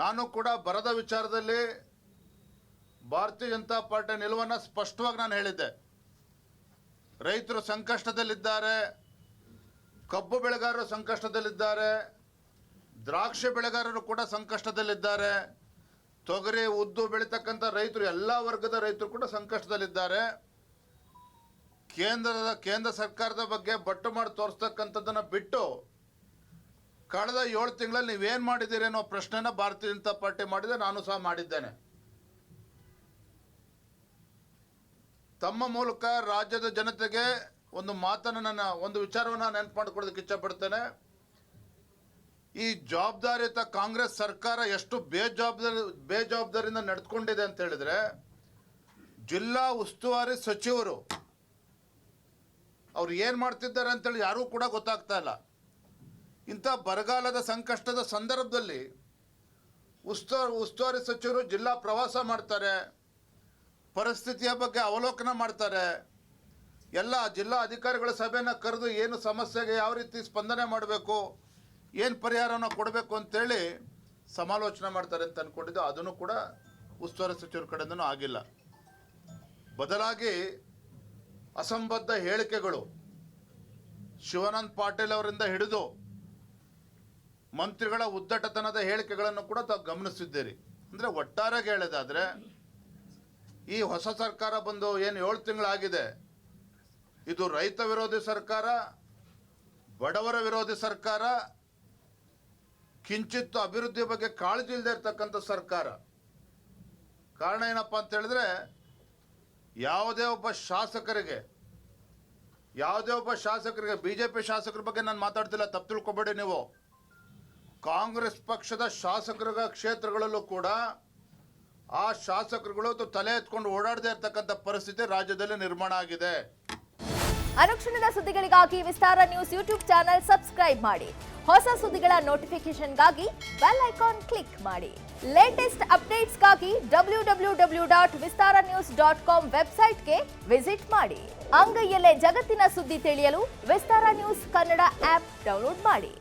ನಾನು ಕೂಡ ಬರದ ವಿಚಾರದಲ್ಲಿ ಭಾರತೀಯ ಜನತಾ ಪಾರ್ಟಿ ನಿಲುವನ್ನು ಸ್ಪಷ್ಟವಾಗಿ ನಾನು ಹೇಳಿದ್ದೆ. ರೈತರು ಸಂಕಷ್ಟದಲ್ಲಿದ್ದಾರೆ, ಕಬ್ಬು ಬೆಳೆಗಾರರು ಸಂಕಷ್ಟದಲ್ಲಿದ್ದಾರೆ, ದ್ರಾಕ್ಷಿ ಬೆಳೆಗಾರರು ಕೂಡ ಸಂಕಷ್ಟದಲ್ಲಿದ್ದಾರೆ, ತೊಗರಿ ಉದ್ದು ಬೆಳೀತಕ್ಕಂಥ ರೈತರು ಎಲ್ಲ ವರ್ಗದ ರೈತರು ಕೂಡ ಸಂಕಷ್ಟದಲ್ಲಿದ್ದಾರೆ. ಕೇಂದ್ರ ಸರ್ಕಾರದ ಬಗ್ಗೆ ಬಟ್ಟು ಮಾಡಿ ತೋರಿಸ್ತಕ್ಕಂಥದ್ದನ್ನು ಬಿಟ್ಟು ಕಳೆದ 7 ತಿಂಗಳಲ್ಲಿ ನೀವೇನು ಮಾಡಿದ್ದೀರಿ ಅನ್ನೋ ಪ್ರಶ್ನೆನ ಭಾರತೀಯ ಜನತಾ ಪಾರ್ಟಿ ಮಾಡಿದೆ, ನಾನು ಸಹ ಮಾಡಿದ್ದೇನೆ. ತಮ್ಮ ಮೂಲಕ ರಾಜ್ಯದ ಜನತೆಗೆ ಒಂದು ವಿಚಾರವನ್ನು ನೆನಪು ಮಾಡಿಕೊಡೋದಕ್ಕೆ ಇಚ್ಛಪಡ್ತೇನೆ. ಈ ಜವಾಬ್ದಾರಿಯುತ ಕಾಂಗ್ರೆಸ್ ಸರ್ಕಾರ ಎಷ್ಟು ಬೇಜವಾಬ್ದಾರಿಯಿಂದ ನಡೆದುಕೊಂಡಿದೆ ಅಂತ ಹೇಳಿದ್ರೆ, ಜಿಲ್ಲಾ ಉಸ್ತುವಾರಿ ಸಚಿವರು ಅವ್ರು ಏನು ಮಾಡ್ತಿದ್ದಾರೆ ಅಂತೇಳಿ ಯಾರೂ ಕೂಡ ಗೊತ್ತಾಗ್ತಾ ಇಲ್ಲ. ಇಂಥ ಬರಗಾಲದ ಸಂಕಷ್ಟದ ಸಂದರ್ಭದಲ್ಲಿ ಉಸ್ತುವಾರಿ ಸಚಿವರು ಜಿಲ್ಲಾ ಪ್ರವಾಸ ಮಾಡ್ತಾರೆ, ಪರಿಸ್ಥಿತಿಯ ಬಗ್ಗೆ ಅವಲೋಕನ ಮಾಡ್ತಾರೆ, ಎಲ್ಲ ಜಿಲ್ಲಾ ಅಧಿಕಾರಿಗಳ ಸಭೆಯನ್ನು ಕರೆದು ಏನು ಸಮಸ್ಯೆಗೆ ಯಾವ ರೀತಿ ಸ್ಪಂದನೆ ಮಾಡಬೇಕು, ಏನು ಪರಿಹಾರವನ್ನು ಕೊಡಬೇಕು ಅಂತೇಳಿ ಸಮಾಲೋಚನೆ ಮಾಡ್ತಾರೆ ಅಂತ ಅಂದ್ಕೊಂಡಿದ್ದು. ಅದನ್ನು ಕೂಡ ಉಸ್ತುವಾರಿ ಸಚಿವರ ಕಡೆಯಿಂದನೂ ಆಗಿಲ್ಲ. ಬದಲಾಗಿ ಅಸಂಬದ್ಧ ಹೇಳಿಕೆಗಳು ಶಿವಾನಂದ ಪಾಟೀಲ್ ಅವರಿಂದ ಹಿಡಿದು ಮಂತ್ರಿಗಳ ಉದ್ದಟತನದ ಹೇಳಿಕೆಗಳನ್ನು ಕೂಡ ತಾವು ಗಮನಿಸಿದ್ದೀರಿ. ಅಂದರೆ ಒಟ್ಟಾರೆಯಾಗಿ ಹೇಳೋದಾದರೆ, ಈ ಹೊಸ ಸರ್ಕಾರ ಬಂದು ಏನು 7 ತಿಂಗಳಾಗಿದೆ, ಇದು ರೈತ ವಿರೋಧಿ ಸರ್ಕಾರ, ಬಡವರ ವಿರೋಧಿ ಸರ್ಕಾರ, ಕಿಂಚಿತ್ತು ಅಭಿವೃದ್ಧಿ ಬಗ್ಗೆ ಕಾಳಜಿ ಇಲ್ಲದೆ ಇರತಕ್ಕಂಥ ಸರ್ಕಾರ. ಕಾರಣ ಏನಪ್ಪ ಅಂತ ಹೇಳಿದ್ರೆ, ಯಾವುದೇ ಒಬ್ಬ ಶಾಸಕರಿಗೆ BJP ಶಾಸಕರ ಬಗ್ಗೆ ನಾನು ಮಾತಾಡ್ತಿಲ್ಲ, ತಪ್ಪು ತಿಳ್ಕೊಬೇಡಿ ನೀವು. ಕಾಂಗ್ರೆಸ್ ಪಕ್ಷದ ಶಾಸಕರ ಕ್ಷೇತ್ರಗಳಲ್ಲೂ ಕೂಡ ಆ ಶಾಸಕರುಗಳು ತಲೆ ಎತ್ಕೊಂಡು ಓಡಾಡದೇ ಇರತಕ್ಕಂಥ ಪರಿಸ್ಥಿತಿ ರಾಜ್ಯದಲ್ಲಿ ನಿರ್ಮಾಣ ಆಗಿದೆ. ಅನುಕ್ಷಣದ ಸುದ್ದಿಗಳಿಗಾಗಿ ವಿಸ್ತಾರ ನ್ಯೂಸ್ ಯೂಟ್ಯೂಬ್ ಚಾನೆಲ್ ಸಬ್ಸ್ಕ್ರೈಬ್ ಮಾಡಿ. ಹೊಸ ಸುದ್ದಿಗಳ ನೋಟಿಫಿಕೇಶನ್ಗಾಗಿ ಬೆಲ್ ಐಕಾನ್ ಕ್ಲಿಕ್ ಮಾಡಿ. ಲೇಟೆಸ್ಟ್ ಅಪ್ಡೇಟ್ಸ್ಗಾಗಿ www.vistaranews.com ವೆಬ್ಸೈಟ್ಗೆ ವಿಸಿಟ್ ಮಾಡಿ. ಅಂಗೈಯಲ್ಲೇ ಜಗತ್ತಿನ ಸುದ್ದಿ ತಿಳಿಯಲು ವಿಸ್ತಾರ ನ್ಯೂಸ್ ಕನ್ನಡ ಆಪ್ ಡೌನ್ಲೋಡ್ ಮಾಡಿ.